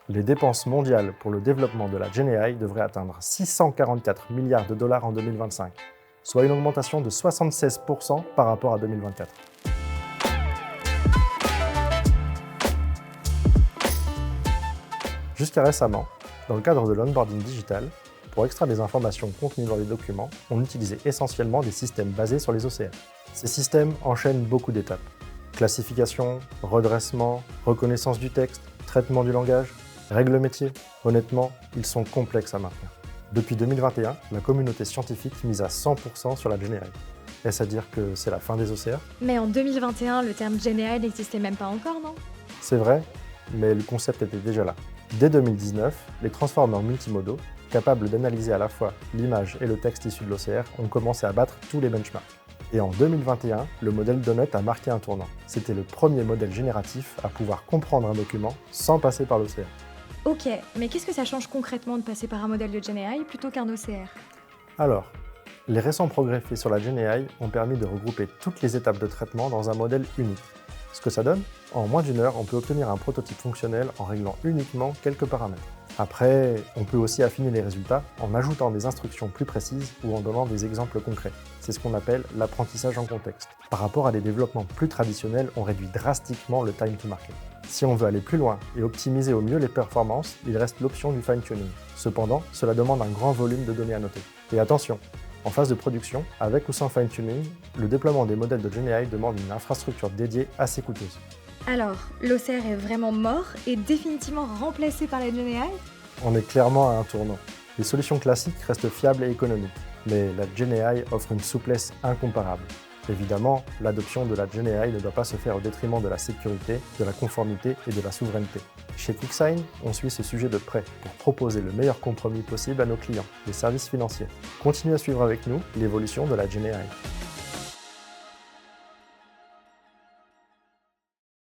Les dépenses mondiales pour le développement de la GenAI devraient atteindre 644 milliards de dollars en 2025, soit une augmentation de 76% par rapport à 2024. Jusqu'à récemment, dans le cadre de l'onboarding digital, pour extraire des informations contenues dans les documents, on utilisait essentiellement des systèmes basés sur les OCR. Ces systèmes enchaînent beaucoup d'étapes. Classification, redressement, reconnaissance du texte, traitement du langage, règles métiers. Honnêtement, ils sont complexes à maintenir. Depuis 2021, la communauté scientifique mise à 100% sur la GenAI. Est-ce à dire que c'est la fin des OCR? Mais en 2021, le terme GenAI n'existait même pas encore, non? C'est vrai, mais le concept était déjà là. Dès 2019, les transformers multimodaux, capables d'analyser à la fois l'image et le texte issu de l'OCR, ont commencé à battre tous les benchmarks. Et en 2021, le modèle Donut a marqué un tournant. C'était le premier modèle génératif à pouvoir comprendre un document sans passer par l'OCR. Ok, mais qu'est-ce que ça change concrètement de passer par un modèle de GenAI plutôt qu'un OCR? Alors, les récents progrès faits sur la GenAI ont permis de regrouper toutes les étapes de traitement dans un modèle unique. Ce que ça donne, en moins d'une heure, on peut obtenir un prototype fonctionnel en réglant uniquement quelques paramètres. Après, on peut aussi affiner les résultats en ajoutant des instructions plus précises ou en donnant des exemples concrets. C'est ce qu'on appelle l'apprentissage en contexte. Par rapport à des développements plus traditionnels, on réduit drastiquement le time to market. Si on veut aller plus loin et optimiser au mieux les performances, il reste l'option du fine-tuning. Cependant, cela demande un grand volume de données à noter. Et attention, en phase de production, avec ou sans fine-tuning, le déploiement des modèles de GenAI demande une infrastructure dédiée assez coûteuse. Alors, l'OCR est vraiment mort et définitivement remplacé par la GenAI? On est clairement à un tournant. Les solutions classiques restent fiables et économiques, mais la GenAI offre une souplesse incomparable. Évidemment, l'adoption de la GenAI ne doit pas se faire au détriment de la sécurité, de la conformité et de la souveraineté. Chez QuickSign, on suit ce sujet de près pour proposer le meilleur compromis possible à nos clients, les services financiers. Continuez à suivre avec nous l'évolution de la GenAI.